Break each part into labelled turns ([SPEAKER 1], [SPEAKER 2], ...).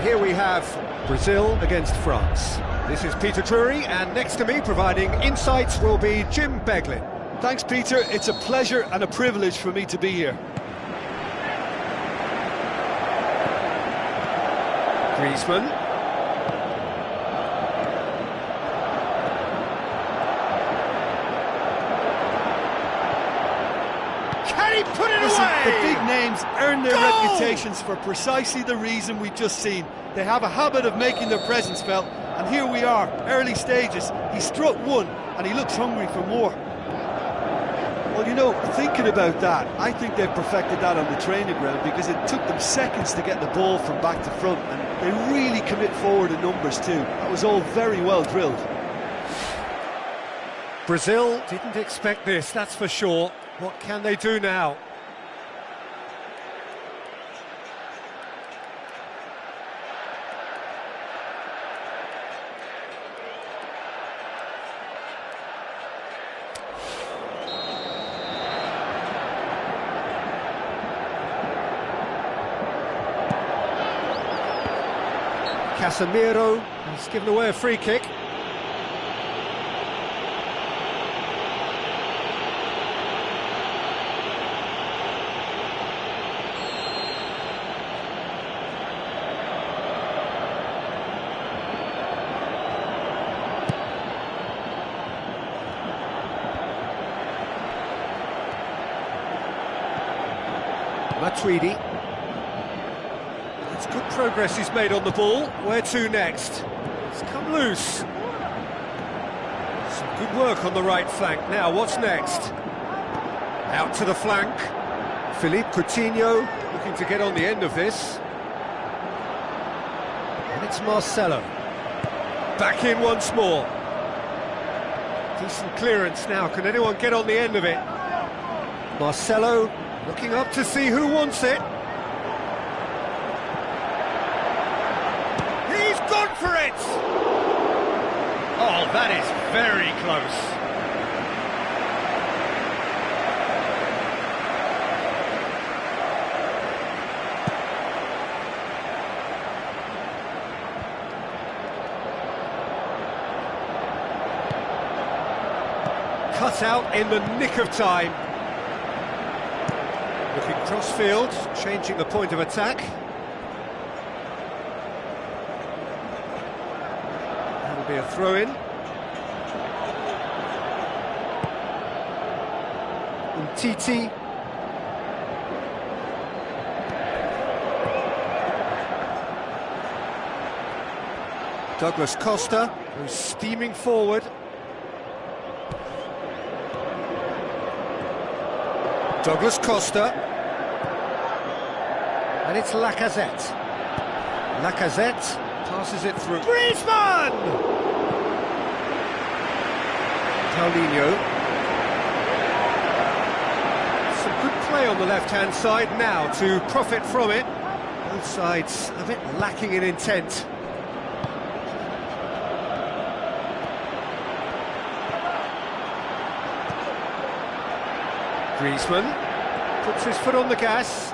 [SPEAKER 1] Here we have Brazil against France. This is Peter Drury, and next to me providing insights will be Jim Beglin.
[SPEAKER 2] Thanks, Peter. It's a pleasure and a privilege for me to be here.
[SPEAKER 1] Griezmann. Can he put it away?
[SPEAKER 2] The big names earn their reputations for precisely the reason we've just seen. They have a habit of making their presence felt, and here we are, early stages. He struck one, and he looks hungry for more. Well, you know, thinking about that, I think they've perfected that on the training ground because it took them seconds to get the ball from back to front, and they really commit forward in numbers too. That was all very well drilled.
[SPEAKER 1] Brazil didn't expect this, that's for sure. What can they do now? Casemiro has given away a free kick. Matuidi. It's good progress he's made on the ball. Where to next? It's come loose. Some good work on the right flank. Now, what's next? Out to the flank. Philippe Coutinho looking to get on the end of this. And it's Marcelo. Back in once more. Decent clearance now. Can anyone get on the end of it? Marcelo looking up to see who wants it. He's gone for it! Oh, that is very close. Cut out in the nick of time. Looking cross-field, changing the point of attack. That'll be a throw-in. Titi. Douglas Costa, who's steaming forward. Douglas Costa, and it's Lacazette. Lacazette passes it through. Griezmann! Paulinho. Some good play on the left-hand side now to profit from it. Both sides a bit lacking in intent. Griezmann puts his foot on the gas.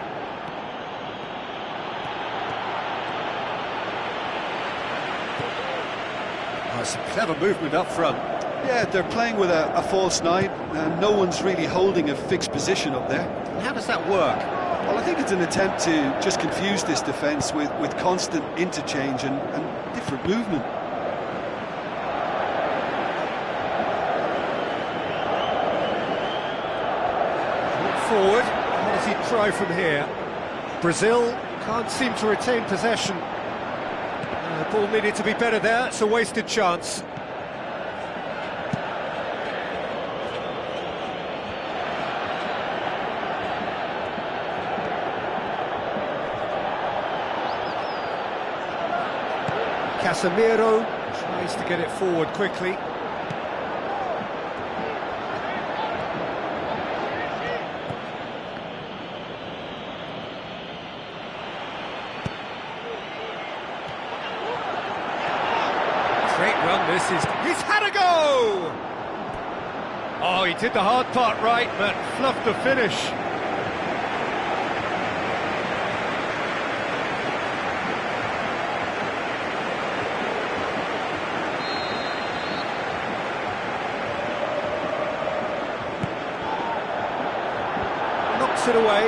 [SPEAKER 1] Oh, some clever movement up front.
[SPEAKER 2] Yeah, they're playing with a false nine, and no one's really holding a fixed position up there.
[SPEAKER 1] How does that work?
[SPEAKER 2] Well, I think it's an attempt to just confuse this defence with constant interchange and different movement.
[SPEAKER 1] Forward, what does he try from here? Brazil can't seem to retain possession. The ball needed to be better there, it's a wasted chance. Casemiro tries to get it forward quickly. Great run this is. He's had a go! Oh, he did the hard part right, but fluffed the finish. Puts it away.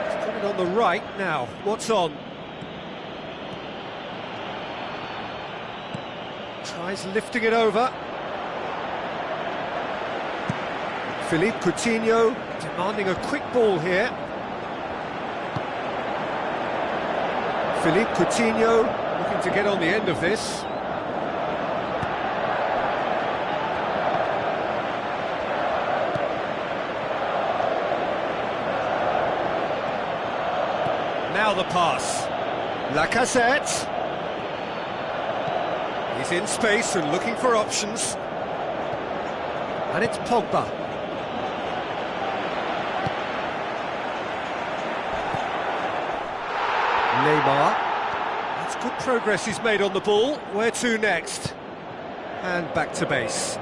[SPEAKER 1] He's got it on the right now. What's on? Tries lifting it over. Philippe Coutinho demanding a quick ball here. Philippe Coutinho looking to get on the end of this. Now the pass. Lacazette. He's in space and looking for options. And it's Pogba. Neymar. That's good progress he's made on the ball. Where to next? And back to base.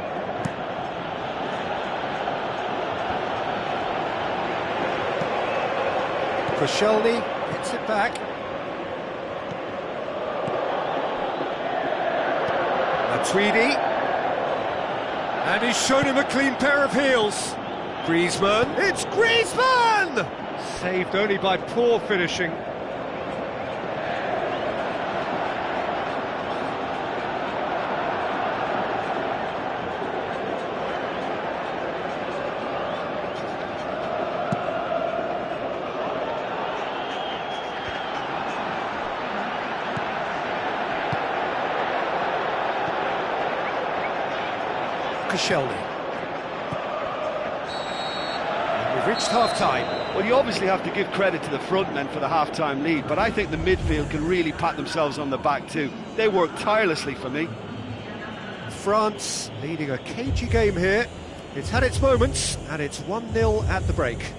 [SPEAKER 1] Koscielny gets it back. Matuidi. And he's shown him a clean pair of heels. Griezmann. It's Griezmann! Saved only by poor finishing. Koscielny. We've reached half-time.
[SPEAKER 2] Well, you obviously have to give credit to the front men for the half-time lead, but I think the midfield can really pat themselves on the back too. They work tirelessly for me.
[SPEAKER 1] France leading a cagey game here. It's had its moments, and it's 1-0 at the break.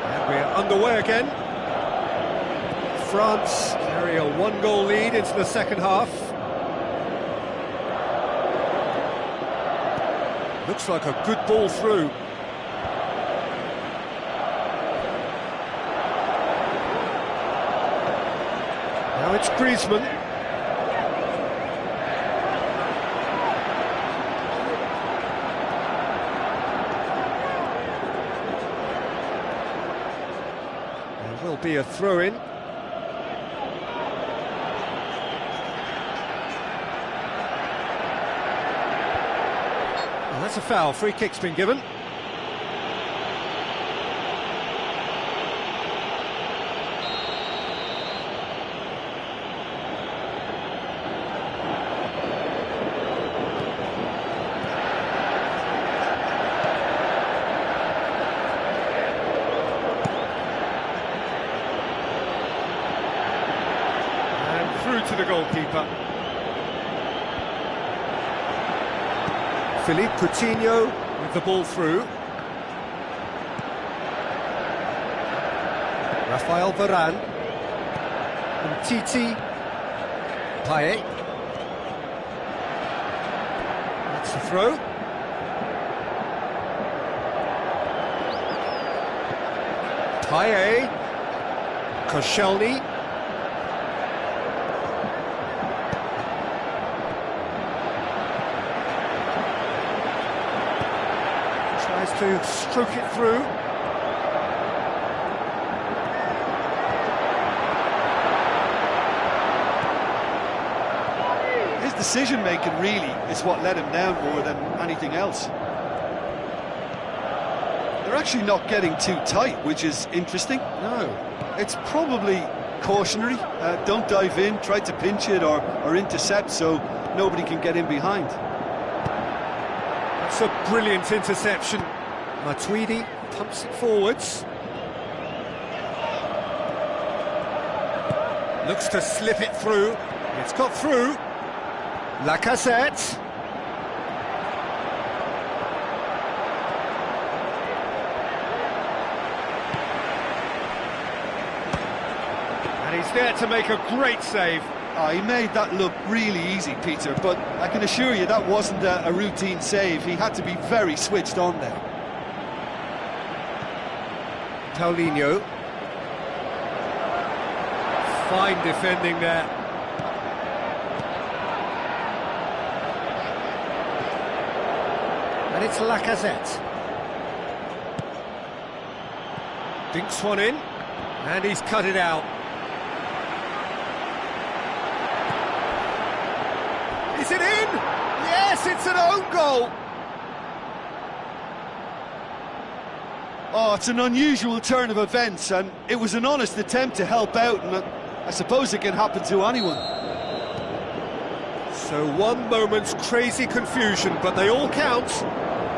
[SPEAKER 1] And we're underway again. France carry a one-goal lead into the second half. Looks like a good ball through. Now it's Griezmann. There will be a throw-in. That's a foul. Free kick's been given. And through to the goalkeeper. Philippe Coutinho with the ball through. Rafael Varane. And Titi. Payet. That's the throw. Payet. Koscielny. To stroke it through.
[SPEAKER 2] His decision-making really is what let him down more than anything else. They're actually not getting too tight, which is interesting.
[SPEAKER 1] No.
[SPEAKER 2] It's probably cautionary. Don't dive in, try to pinch it or intercept so nobody can get in behind.
[SPEAKER 1] That's a brilliant interception. Matuidi pumps it forwards. Looks to slip it through. It's got through. Lacazette. And he's there to make a great save.
[SPEAKER 2] He made that look really easy, Peter, but I can assure you that wasn't a routine save. He had to be very switched on there.
[SPEAKER 1] Paulinho. Fine defending there. And it's Lacazette. Dinks one in, and he's cut it out. Is it in? Yes, it's an own goal!
[SPEAKER 2] Oh, it's an unusual turn of events, and it was an honest attempt to help out, and I suppose it can happen to anyone.
[SPEAKER 1] So one moment's crazy confusion, but they all count.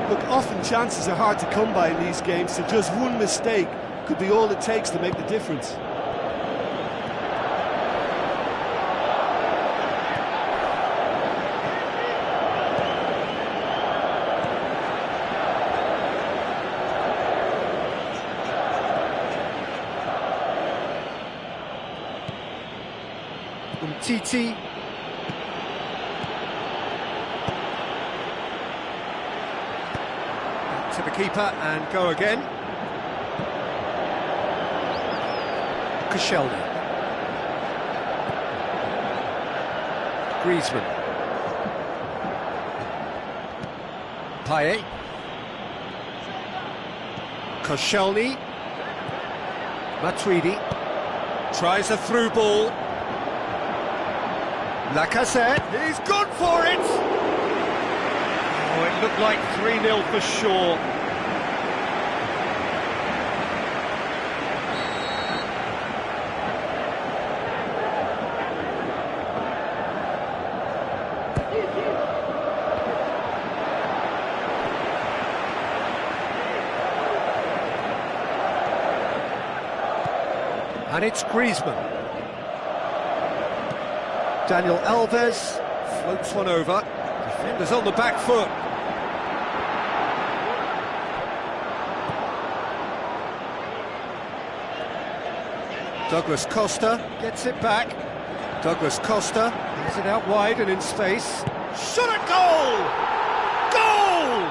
[SPEAKER 2] Look, often chances are hard to come by in these games, so just one mistake could be all it takes to make the difference.
[SPEAKER 1] Titi. To the keeper and go again. Koscielny. Griezmann. Payet. Koscielny. Matuidi. Tries a through ball. Lacazette, he's gone for it! Oh, it looked like 3-0 for sure. And it's Griezmann. Daniel Alves floats one over. Defenders on the back foot. Douglas Costa gets it back. Douglas Costa has it out wide and in space. Shot at goal! Goal!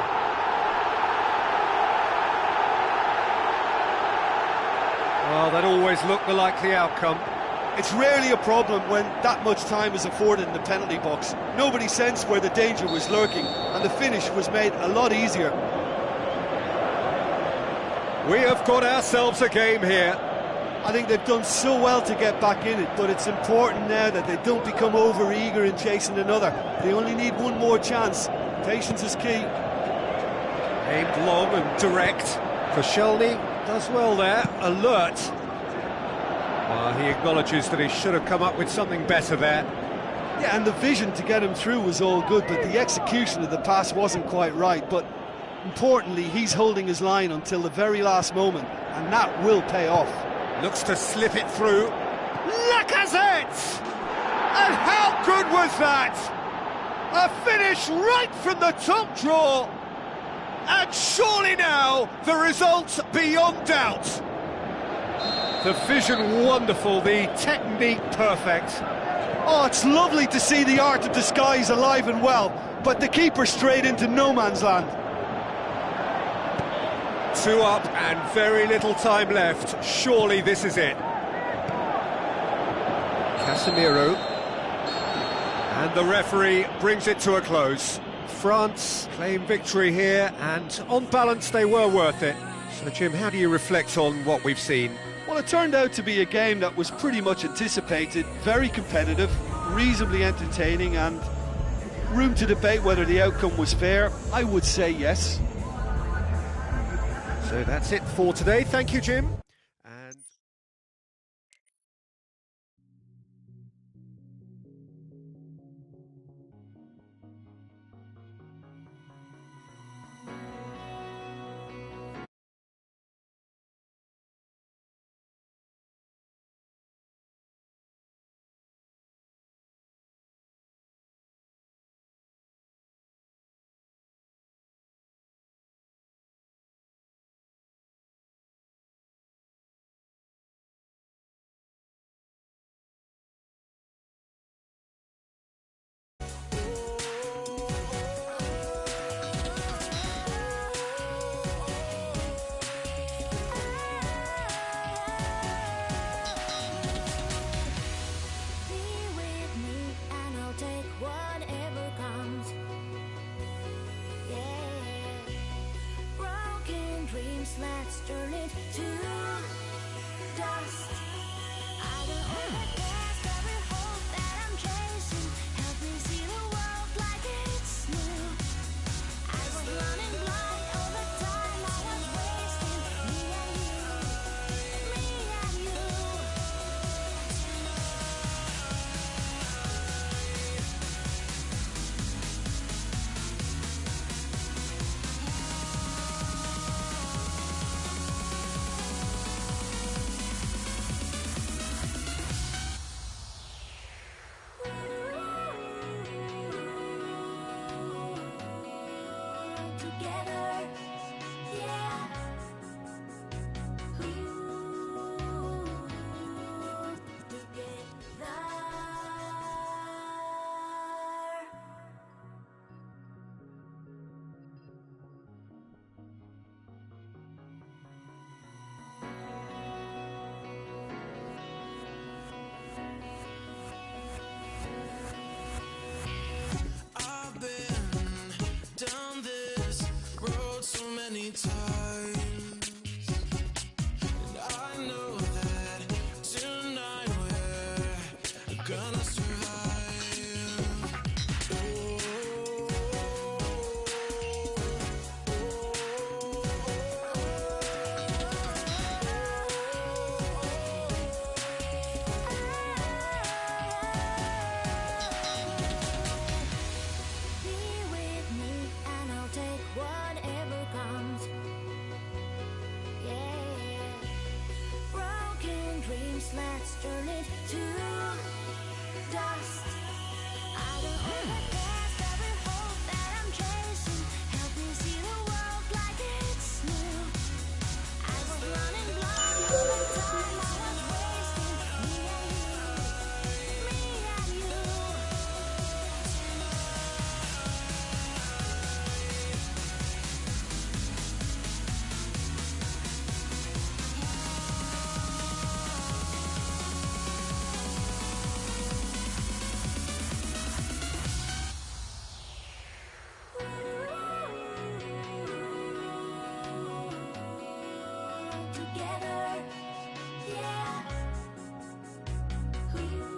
[SPEAKER 1] Well, that always looked the likely outcome.
[SPEAKER 2] It's rarely a problem when that much time is afforded in the penalty box. Nobody sensed where the danger was lurking, and the finish was made a lot easier.
[SPEAKER 1] We have got ourselves a game here.
[SPEAKER 2] I think they've done so well to get back in it, but it's important now that they don't become over-eager in chasing another. They only need one more chance. Patience is key.
[SPEAKER 1] Aimed long and direct. Koscielny does well there, alert. He acknowledges that he should have come up with something better there.
[SPEAKER 2] Yeah, and the vision to get him through was all good, but the execution of the pass wasn't quite right. But importantly, he's holding his line until the very last moment, and that will pay off.
[SPEAKER 1] Looks to slip it through. Lacazette! And how good was that? A finish right from the top draw. And surely now, the result's beyond doubt. The vision wonderful, the technique perfect.
[SPEAKER 2] Oh, it's lovely to see the art of disguise alive and well, but the keeper straight into no man's land.
[SPEAKER 1] 2 up and very little time left. Surely this is it. Casemiro. And the referee brings it to a close. France claim victory here, and on balance they were worth it. So Jim, how do you reflect on what we've seen?
[SPEAKER 2] Well, it turned out to be a game that was pretty much anticipated, very competitive, reasonably entertaining, and room to debate whether the outcome was fair. I would say yes.
[SPEAKER 1] So that's it for today. Thank you, Jim.
[SPEAKER 3] turning to dust. I don't hold past every hope that I'm chasing. Help me see the world like it's new. I was running blind all the time. I was wasting me and you, me and you. Together, yeah. Together.
[SPEAKER 4] I've been down this road so many times, and I know that tonight we're gonna survive.
[SPEAKER 3] Be with me and I'll take whatever comes. Yeah. Broken dreams, let's turn it to dust. I don't hold past every hope that I'm chasing. Help me see the world like it's new. I was running blind all the time. I was wasting me and you, me and you. Together, yeah. Together.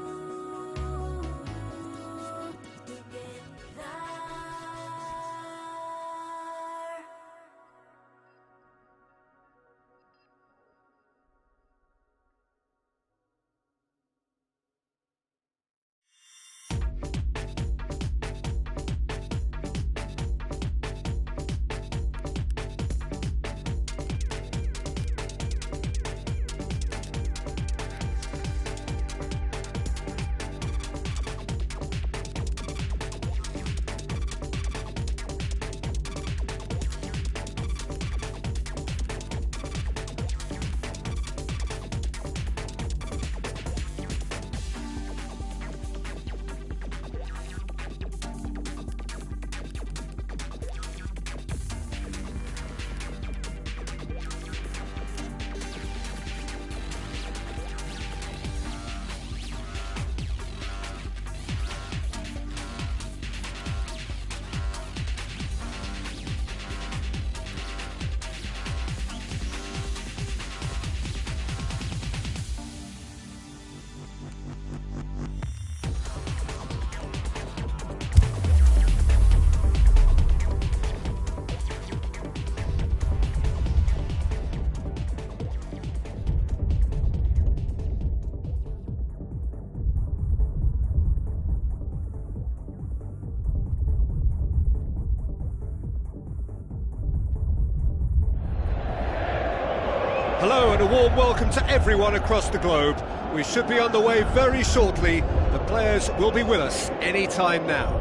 [SPEAKER 1] Hello and a warm welcome to everyone across the globe. We should be on the way very shortly. The players will be with us any time now.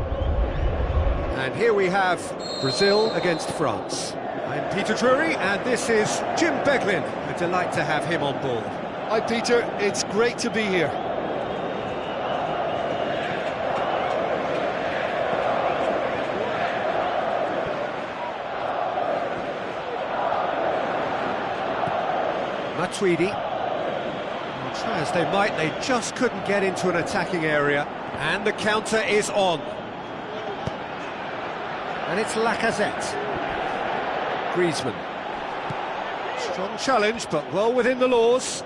[SPEAKER 1] And here we have Brazil against France. I'm Peter Drury and this is Jim Beglin. A delight to have him on board.
[SPEAKER 2] Hi Peter, it's great to be here.
[SPEAKER 1] Matuidi. Try as they might, they just couldn't get into an attacking area. And the counter is on. And it's Lacazette. Griezmann. Strong challenge, but well within the laws.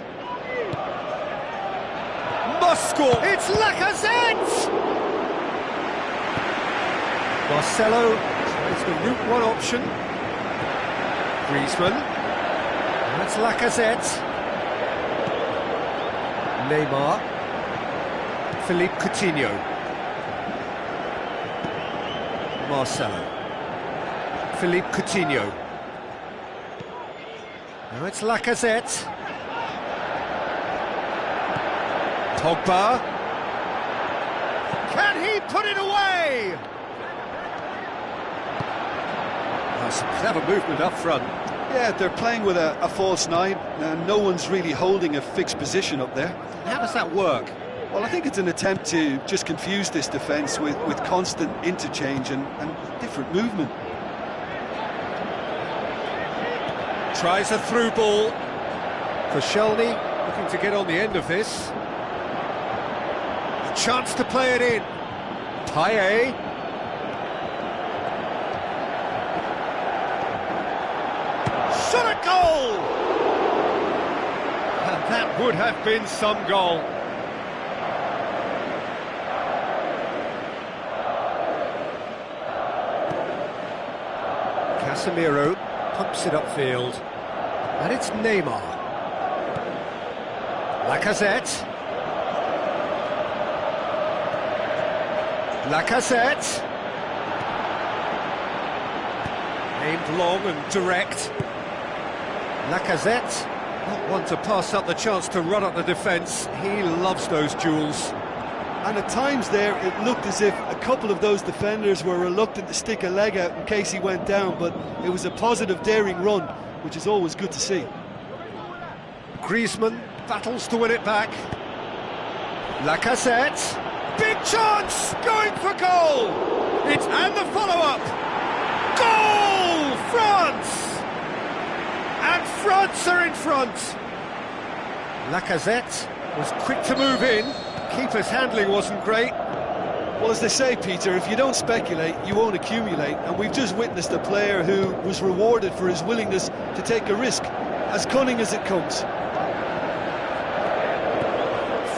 [SPEAKER 1] Must score. It's Lacazette! Marcelo tries the route one option. Griezmann. That's Lacazette. Neymar. Philippe Coutinho. Marcelo. Philippe Coutinho. Now it's Lacazette. Pogba. Can he put it away? Some clever movement up front.
[SPEAKER 2] Yeah, they're playing with a false nine, and no one's really holding a fixed position up there.
[SPEAKER 1] How does that work?
[SPEAKER 2] Well, I think it's an attempt to just confuse this defence with constant interchange and different movement.
[SPEAKER 1] Tries a through ball. Koscielny looking to get on the end of this. A chance to play it in. Payet. Shot at goal! And that would have been some goal. Casemiro pumps it upfield. And it's Neymar. Lacazette. Lacazette. Aimed long and direct. Lacazette, not one to pass up the chance to run up the defence. He loves those duels.
[SPEAKER 2] And at times there, it looked as if a couple of those defenders were reluctant to stick a leg out in case he went down, but it was a positive, daring run, which is always good to see.
[SPEAKER 1] Griezmann battles to win it back. Lacazette, big chance, going for goal! And the follow-up! Goal! France! And France are in front. Lacazette was quick to move in. Keeper's handling wasn't great.
[SPEAKER 2] Well, as they say, Peter, if you don't speculate, you won't accumulate. And we've just witnessed a player who was rewarded for his willingness to take a risk, as cunning as it comes.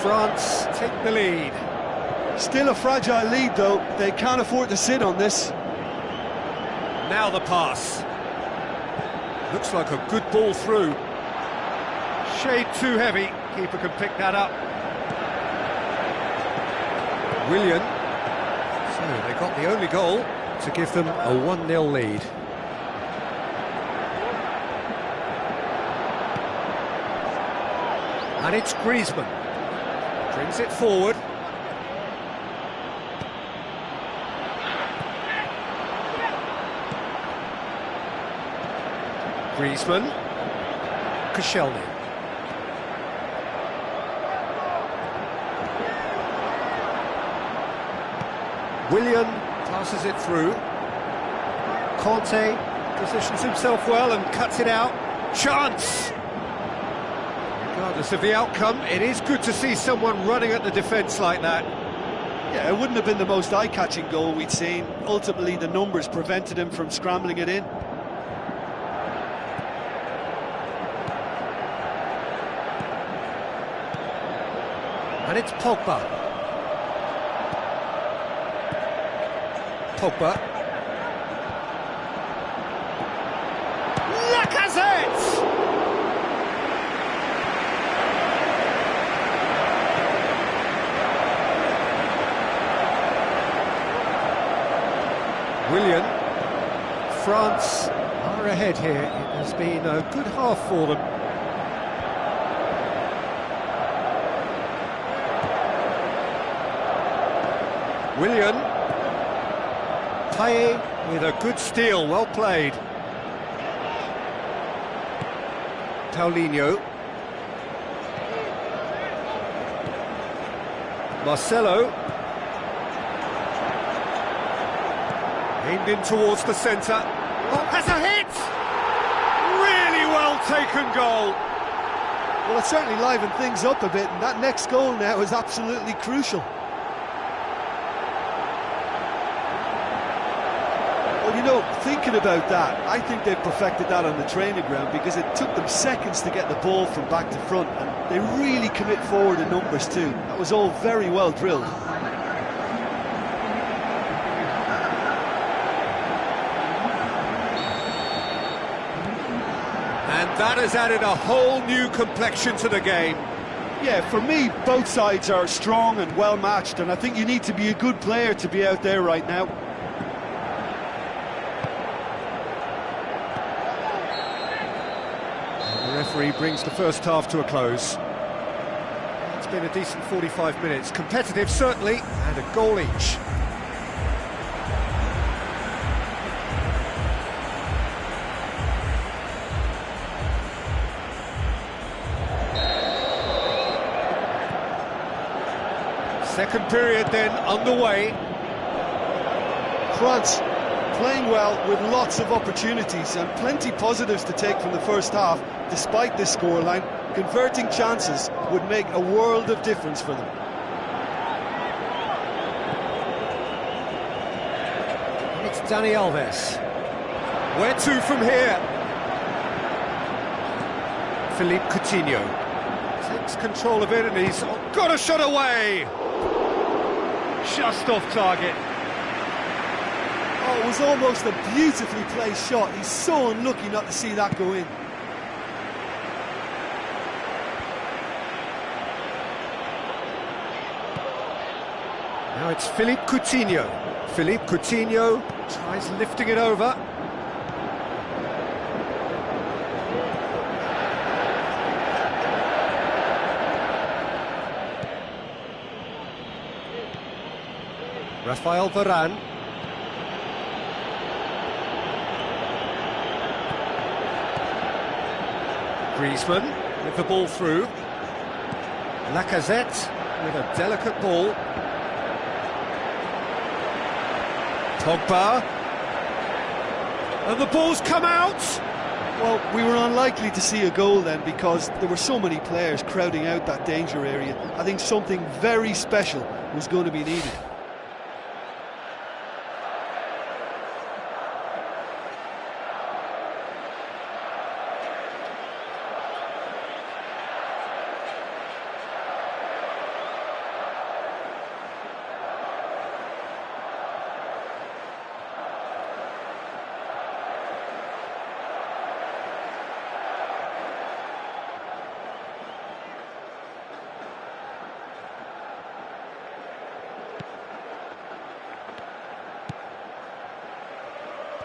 [SPEAKER 1] France take the lead.
[SPEAKER 2] Still a fragile lead, though. They can't afford to sit on this.
[SPEAKER 1] Now the pass. Looks like a good ball through. Shade too heavy. Keeper can pick that up. Willian. So they got the only goal to give them a 1-0 lead. And it's Griezmann. Brings it forward. Griezmann. Koscielny. Willian passes it through. Conte positions himself well and cuts it out. Chance! Regardless of the outcome, it is good to see someone running at the defence like that.
[SPEAKER 2] Yeah, it wouldn't have been the most eye-catching goal we'd seen. Ultimately, the numbers prevented him from scrambling it in.
[SPEAKER 1] And it's Pogba. Pogba. Lacazette! Willian. France are ahead here. It has been a good half for them. Willian. Payet with a good steal, well played. Paulinho. Marcelo. Aimed in towards the centre. Oh, has a hit! Really well taken goal.
[SPEAKER 2] Well, it certainly livened things up a bit, and that next goal now is absolutely crucial. Well, You know, thinking about that, I think they've perfected that on the training ground because it took them seconds to get the ball from back to front, and they really commit forward in numbers too. That was all very well drilled.
[SPEAKER 1] And that has added a whole new complexion to the game.
[SPEAKER 2] Yeah, for me, both sides are strong and well matched, and I think you need to be a good player to be out there right now.
[SPEAKER 1] The referee brings the first half to a close. It's been a decent 45 minutes. Competitive, certainly, and a goal each. Second period then underway.
[SPEAKER 2] France playing well with lots of opportunities and plenty positives to take from the first half. Despite this scoreline, converting chances would make a world of difference for them.
[SPEAKER 1] And it's Dani Alves. Where to from here? Philippe Coutinho takes control of it and he's got a shot away! Just off target.
[SPEAKER 2] Oh, it was almost a beautifully placed shot. He's so unlucky not to see that go in.
[SPEAKER 1] Now it's Philippe Coutinho. Philippe Coutinho tries lifting it over. Rafael Varane. Griezmann with the ball through. Lacazette with a delicate ball. Pogba. And the ball's come out!
[SPEAKER 2] Well, we were unlikely to see a goal then because there were so many players crowding out that danger area. I think something very special was going to be needed.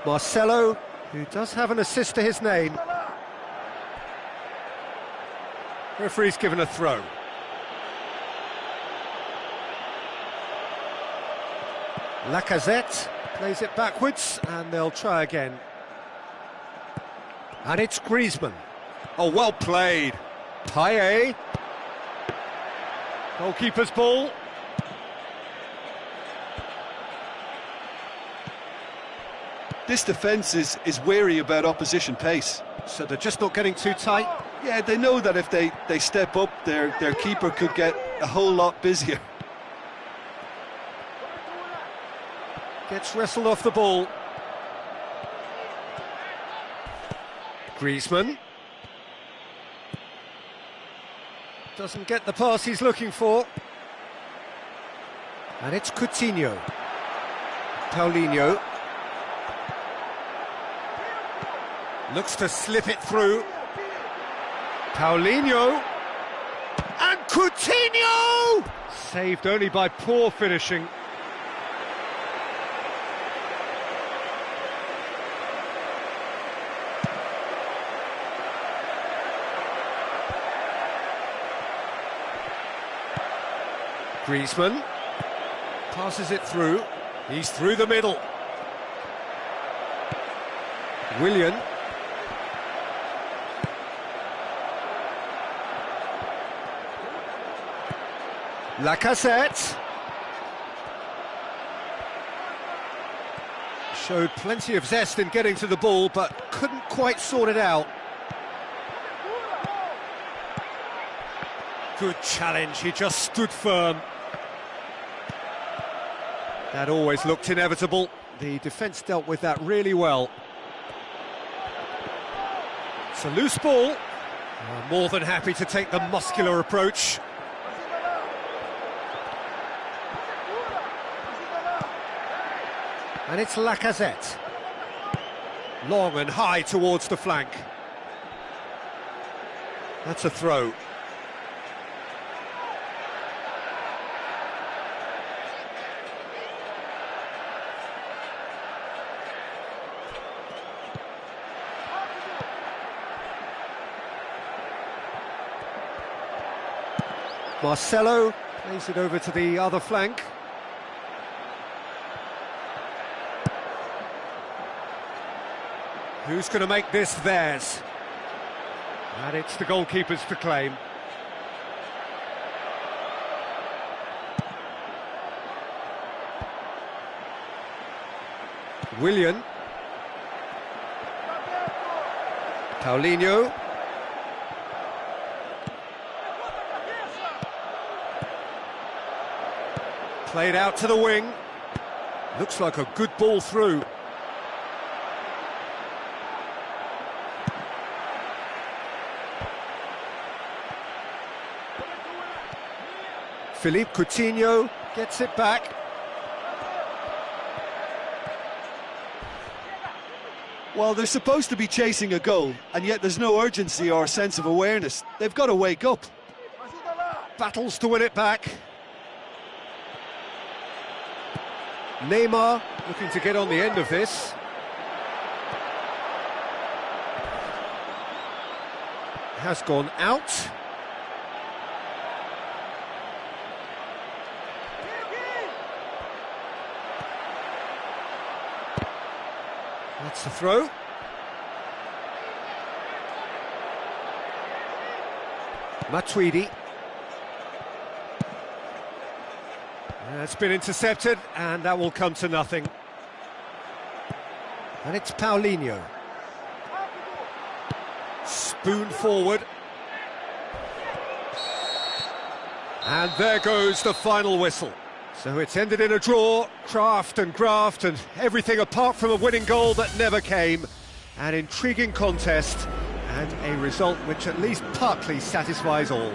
[SPEAKER 1] Marcelo, who does have an assist to his name. Referee's given a throw. Lacazette plays it backwards and they'll try again. And it's Griezmann. Oh, well played. Payet. Goalkeeper's ball.
[SPEAKER 2] This defence is wary about opposition pace.
[SPEAKER 1] So they're just not getting too tight.
[SPEAKER 2] Yeah, they know that if they step up, their keeper could get a whole lot busier.
[SPEAKER 1] Gets wrestled off the ball. Griezmann. Doesn't get the pass he's looking for. And it's Coutinho. Paulinho. Looks to slip it through. Paulinho. And Coutinho! Saved only by poor finishing. Griezmann passes it through. He's through the middle. Willian. Lacazette. Showed plenty of zest in getting to the ball, but couldn't quite sort it out. Good challenge, he just stood firm. That always looked inevitable. The defence dealt with that really well. It's a loose ball. More than happy to take the muscular approach. And it's Lacazette. Long and high towards the flank. That's a throw. Marcelo plays it over to the other flank. Who's going to make this theirs? And it's the goalkeeper's to claim. Willian. Paulinho. Played out to the wing. Looks like a good ball through. Philippe Coutinho gets it back.
[SPEAKER 2] Well, they're supposed to be chasing a goal, and yet there's no urgency or sense of awareness. They've got to wake up.
[SPEAKER 1] Battles to win it back. Neymar looking to get on the end of this. Has gone out. That's the throw. Matuidi. It's been intercepted, and that will come to nothing. And it's Paulinho. Spoon forward. And there goes the final whistle. So it's ended in a draw, craft and graft and everything apart from a winning goal that never came. An intriguing contest and a result which at least partly satisfies all.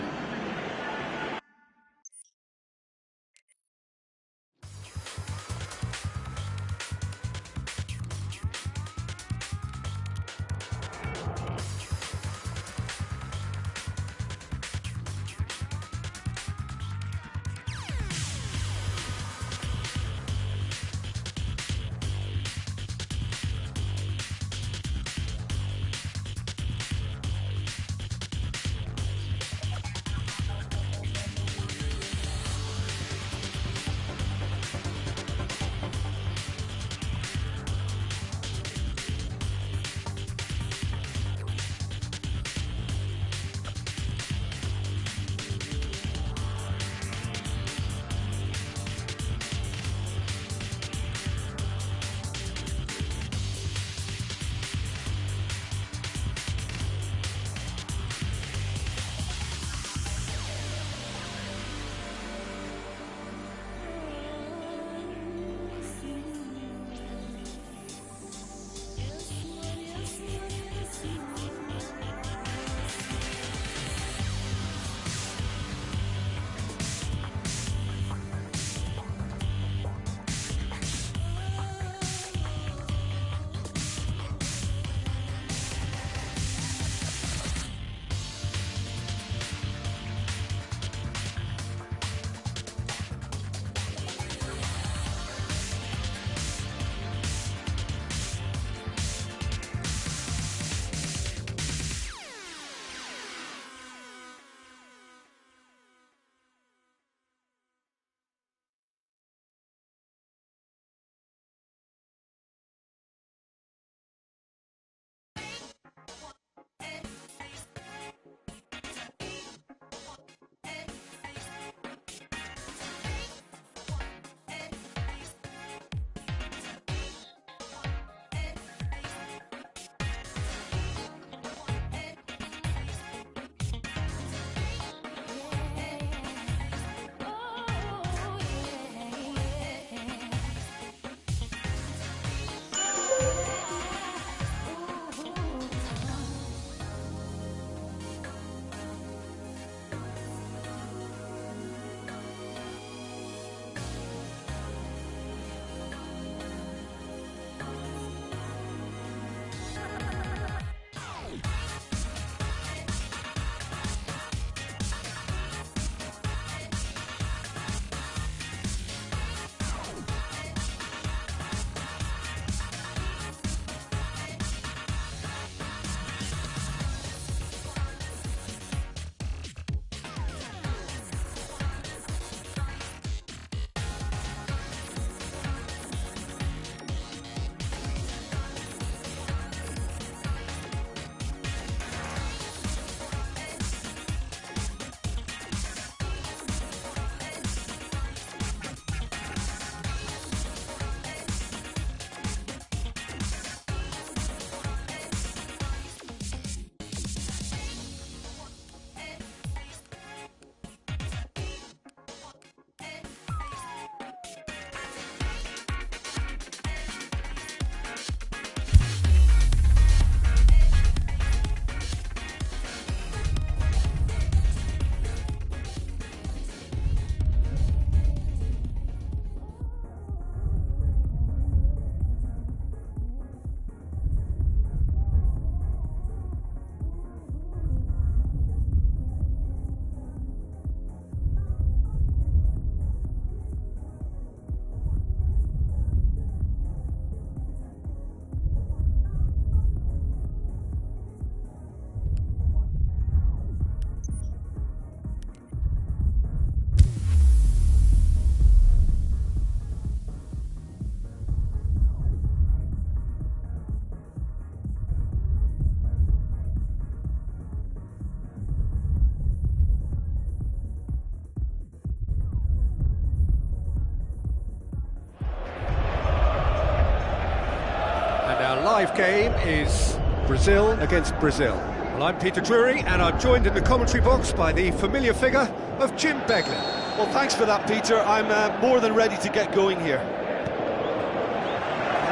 [SPEAKER 1] live game is Brazil against Brazil. Well, I'm Peter Drury, and I'm joined in the commentary box by the familiar figure of Jim Beglin.
[SPEAKER 2] Well, thanks for that, Peter. I'm more than ready to get going here.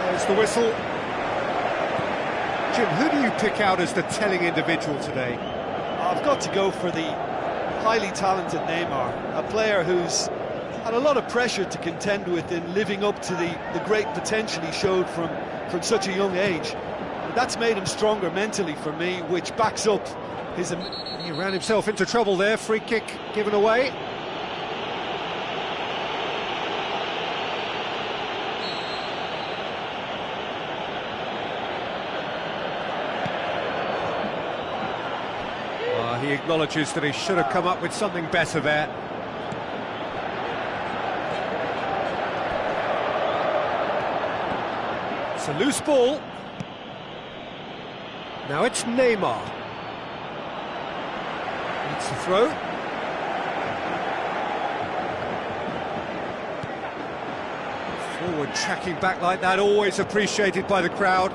[SPEAKER 1] There's the whistle. Jim, who do you pick out as the telling individual today?
[SPEAKER 2] I've got to go for the highly talented Neymar, a player who's had a lot of pressure to contend with in living up to the great potential he showed from such a young age. And that's made him stronger mentally for me, which backs up his...
[SPEAKER 1] He ran himself into trouble there, free kick given away. He acknowledges that he should have come up with something better there. It's a loose ball. Now it's Neymar. It's a throw. Forward tracking back like that, always appreciated by the crowd.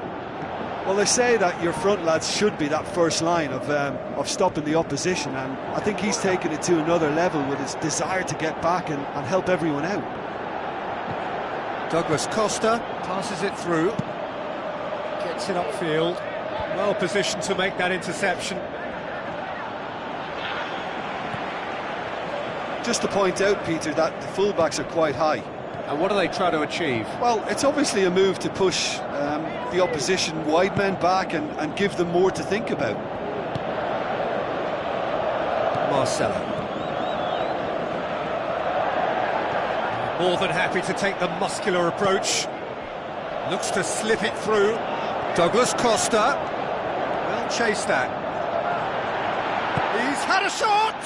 [SPEAKER 2] Well, they say that your front lads should be that first line of stopping the opposition, and I think he's taken it to another level with his desire to get back and help everyone out.
[SPEAKER 1] Douglas Costa passes it through, gets it upfield, well positioned to make that interception.
[SPEAKER 2] Just to point out, Peter, that the fullbacks are quite high.
[SPEAKER 1] And what do they try to achieve?
[SPEAKER 2] Well, it's obviously a move to push the opposition wide men back and give them more to think about.
[SPEAKER 1] Marcelo. More than happy to take the muscular approach. Looks to slip it through. Douglas Costa. Well, chase that. He's had a shot!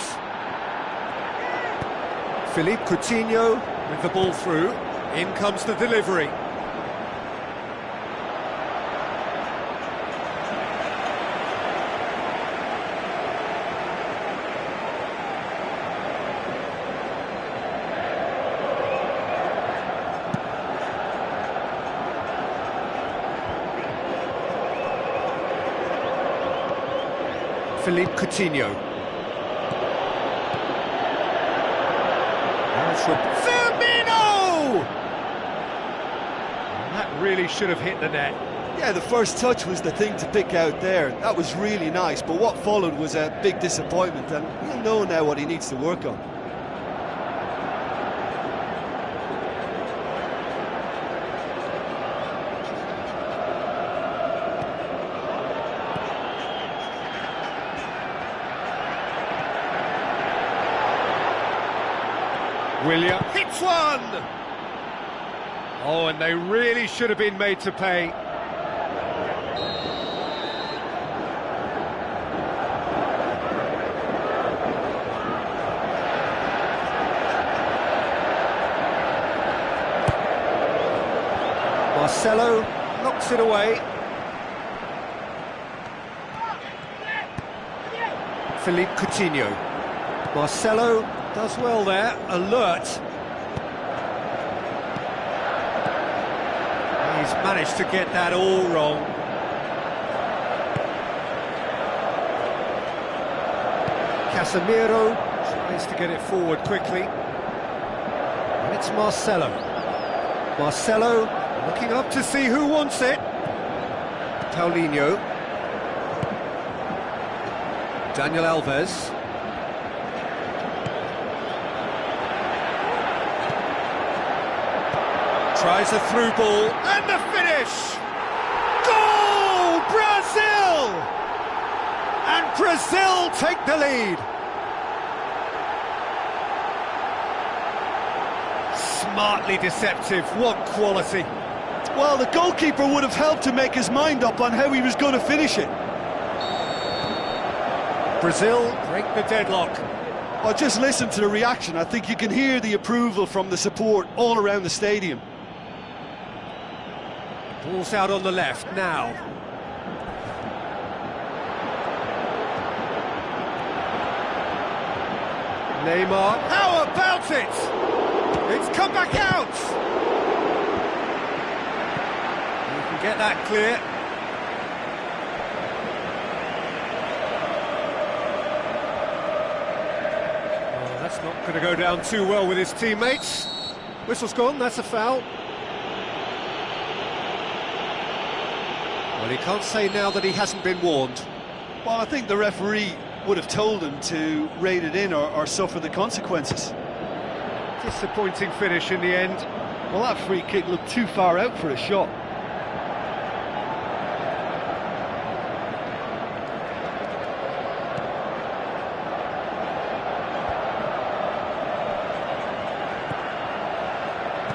[SPEAKER 1] Philippe Coutinho with the ball through. In comes the delivery. Philippe Coutinho. Firmino! That really should have hit the net.
[SPEAKER 2] Yeah, the first touch was the thing to pick out there. That was really nice, but what followed was a big disappointment, and he'll know now what he needs to work on.
[SPEAKER 1] William hits one! Oh, and they really should have been made to pay. Marcelo knocks it away. Philippe Coutinho. Marcelo does well there, alert. He's managed to get that all wrong. Casemiro tries to get it forward quickly. And it's Marcelo. Marcelo looking up to see who wants it. Paulinho. Daniel Alves. Tries a through ball, and the finish! Goal! Brazil! And Brazil take the lead. Smartly deceptive, what quality.
[SPEAKER 2] Well, the goalkeeper would have helped to make his mind up on how he was going to finish it.
[SPEAKER 1] Brazil break the deadlock.
[SPEAKER 2] Well, just listen to the reaction. I think you can hear the approval from the support all around the stadium.
[SPEAKER 1] Ball's out on the left now. Neymar. How about it? It's come back out. You can get that clear. Not going to go down too well with his teammates. Whistle's gone, that's a foul. Well, he can't say now that he hasn't been warned.
[SPEAKER 2] Well, I think the referee would have told him to rate it in or suffer the consequences.
[SPEAKER 1] Disappointing finish in the end.
[SPEAKER 2] Well, that free kick looked too far out for a shot.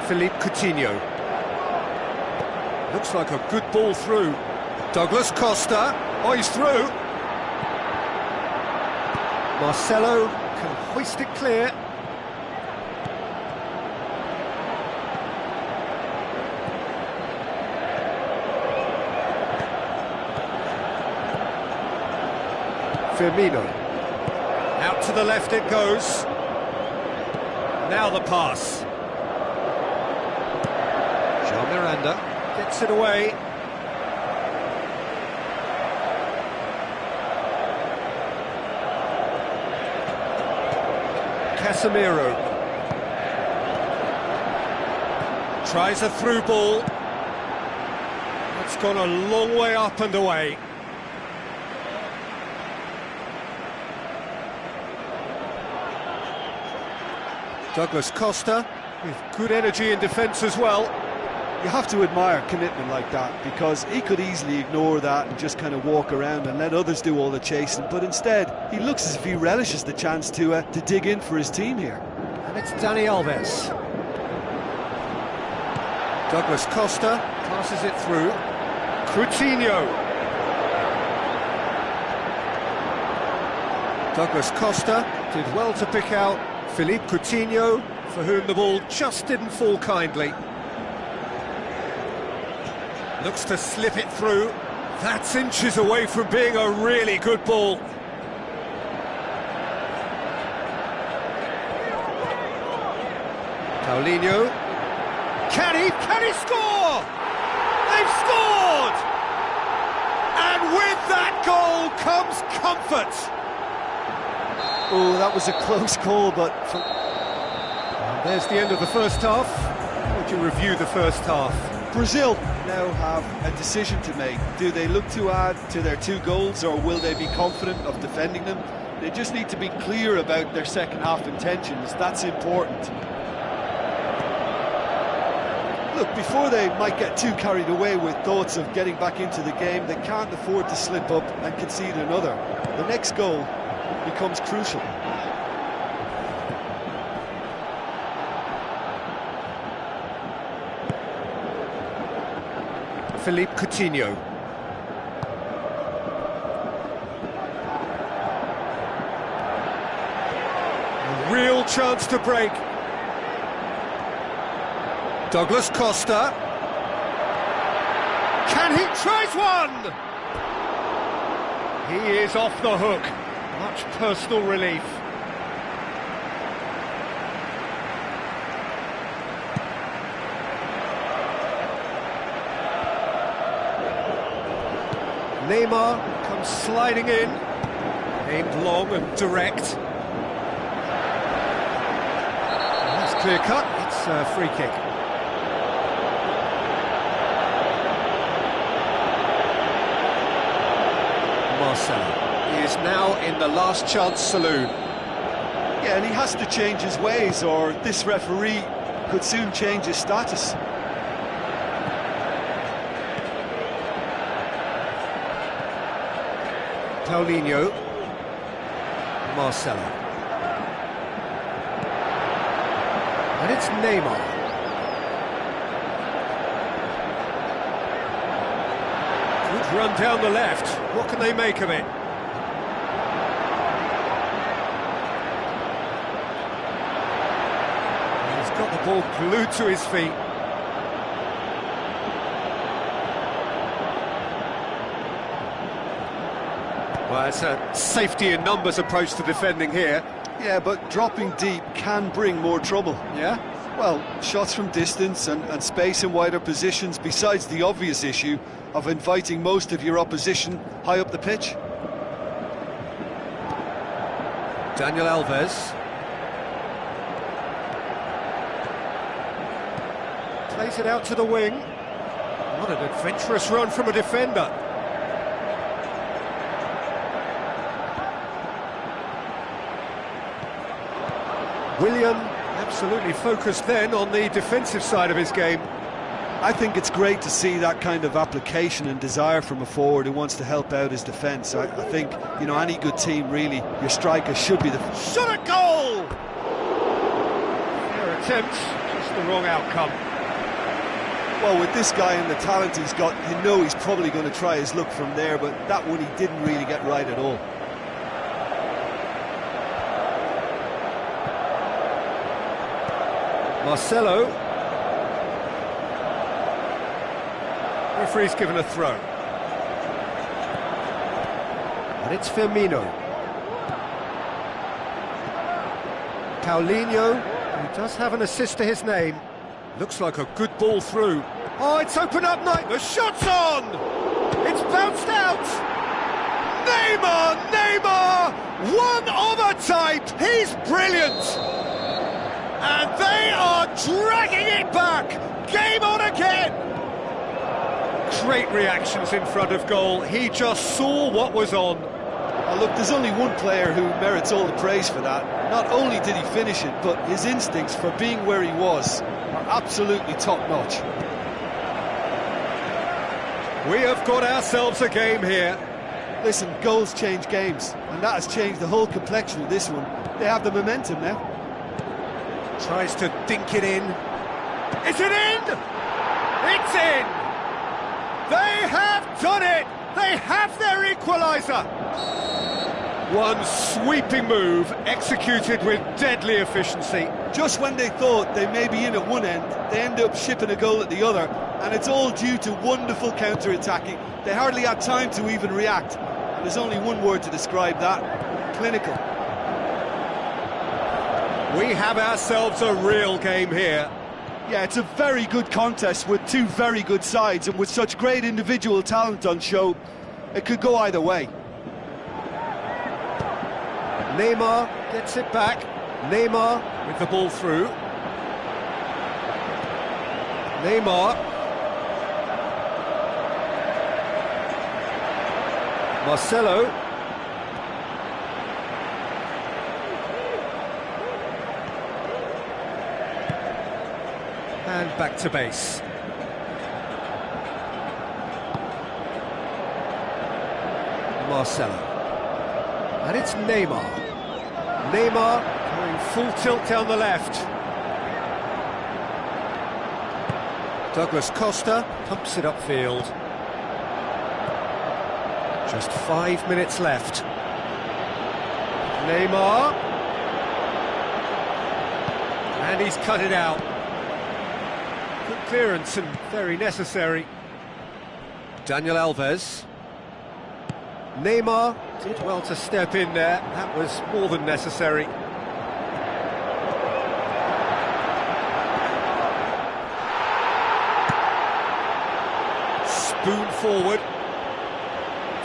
[SPEAKER 1] Philippe Coutinho. Looks like a good ball through. Douglas Costa. Oh, he's through. Marcelo can hoist it clear. Firmino. Out to the left it goes. Now the pass. Jean Miranda gets it away. Casemiro tries a through ball. It's gone a long way up and away. Douglas Costa with good energy in defence as well.
[SPEAKER 2] You have to admire commitment like that, because he could easily ignore that and just kind of walk around and let others do all the chasing, but instead he looks as if he relishes the chance to dig in for his team here.
[SPEAKER 1] And it's Dani Alves. Douglas Costa passes it through. Coutinho. Douglas Costa did well to pick out Philippe Coutinho, for whom the ball just didn't fall kindly. Looks to slip it through. That's inches away from being a really good ball. Paulinho. Can he score? They've scored! And with that goal comes comfort.
[SPEAKER 2] Oh, that was a close call, but...
[SPEAKER 1] And there's the end of the first half. How would you review the first half?
[SPEAKER 2] Brazil now have a decision to make. Do they look to add to their 2 goals, or will they be confident of defending them? They just need to be clear about their second half intentions. That's important. Look, before they might get too carried away with thoughts of getting back into the game, they can't afford to slip up and concede another. The next goal becomes crucial.
[SPEAKER 1] Philippe Coutinho. A real chance to break. Douglas Costa. Can he? Tries one! He is off the hook. Much personal relief. Neymar comes sliding in, aimed long and direct. That's clear cut, it's a free kick. Marcelo, he is now in the last chance saloon.
[SPEAKER 2] Yeah, and he has to change his ways, or this referee could soon change his status.
[SPEAKER 1] Paulinho. Marcelo. And it's Neymar. Good run down the left. What can they make of it? He's got the ball glued to his feet. Well, it's a safety in numbers approach to defending here.
[SPEAKER 2] Yeah, but dropping deep can bring more trouble.
[SPEAKER 1] Yeah?
[SPEAKER 2] Well, shots from distance and space in wider positions, besides the obvious issue of inviting most of your opposition high up the pitch.
[SPEAKER 1] Daniel Alves. Plays it out to the wing. What an adventurous run from a defender. William absolutely focused then on the defensive side of his game.
[SPEAKER 2] I think it's great to see that kind of application and desire from a forward who wants to help out his defence. I think, you know, any good team, really, your striker should be the...
[SPEAKER 1] Shot at goal! Fair attempt, just the wrong outcome.
[SPEAKER 2] Well, with this guy and the talent he's got, you know he's probably going to try his luck from there, but that one he didn't really get right at all.
[SPEAKER 1] Marcelo. Referee's given a throw. And it's Firmino. Paulinho, who does have an assist to his name. Looks like a good ball through. Oh, it's opened up night. The shot's on! It's bounced out! Neymar! Neymar! One of a type! He's brilliant! And they are dragging it back! Game on again! Great reactions in front of goal. He just saw what was on.
[SPEAKER 2] Oh, look, there's only one player who merits all the praise for that. Not only did he finish it, but his instincts for being where he was are absolutely top-notch.
[SPEAKER 1] We have got ourselves a game here.
[SPEAKER 2] Listen, goals change games, and that has changed the whole complexion of this one. They have the momentum now.
[SPEAKER 1] Tries to dink it in. Is it in? It's in! They have done it! They have their equaliser! One sweeping move, executed with deadly efficiency.
[SPEAKER 2] Just when they thought they may be in at one end, they end up shipping a goal at the other, and it's all due to wonderful counter-attacking. They hardly had time to even react. And there's only one word to describe that: clinical.
[SPEAKER 1] We have ourselves a real game here.
[SPEAKER 2] Yeah, it's a very good contest with two very good sides, and with such great individual talent on show, it could go either way.
[SPEAKER 1] Neymar gets it back. Neymar with the ball through. Neymar. Marcelo. And back to base. Marcelo. And it's Neymar. Neymar going full tilt down the left. Douglas Costa pumps it upfield. Just 5 minutes left. Neymar. And he's cut it out. Good clearance and very necessary. Daniel Alves. Neymar did well to step in there. That was more than necessary. Spoon forward.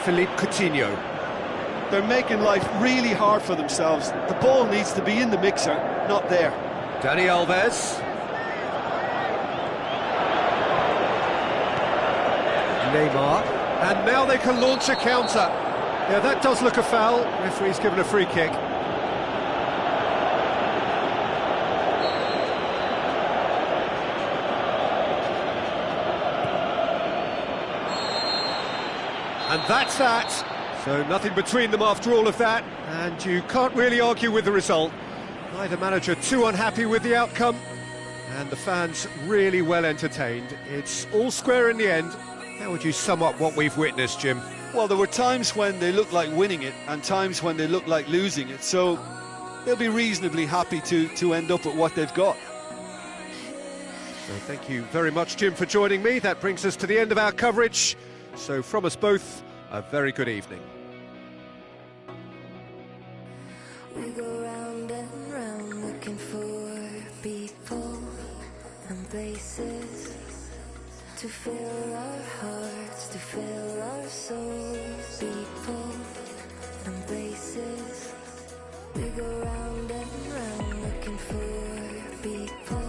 [SPEAKER 1] Philippe Coutinho.
[SPEAKER 2] They're making life really hard for themselves. The ball needs to be in the mixer, not there.
[SPEAKER 1] Dani Alves. Neymar. And now they can launch a counter. Yeah, that does look a foul. Referee's given a free kick. And that's that. So nothing between them after all of that. And you can't really argue with the result. Neither manager too unhappy with the outcome. And the fans really well entertained. It's all square in the end. How would you sum up what we've witnessed, Jim?
[SPEAKER 2] Well, there were times when they looked like winning it and times when they looked like losing it, so they'll be reasonably happy to end up with what they've got.
[SPEAKER 1] So thank you very much, Jim, for joining me. That brings us to the end of our coverage. So from us both, a very good evening.
[SPEAKER 3] We go round and round looking for people and places to fill our hearts, to fill our souls. People and places. We go round and round looking for people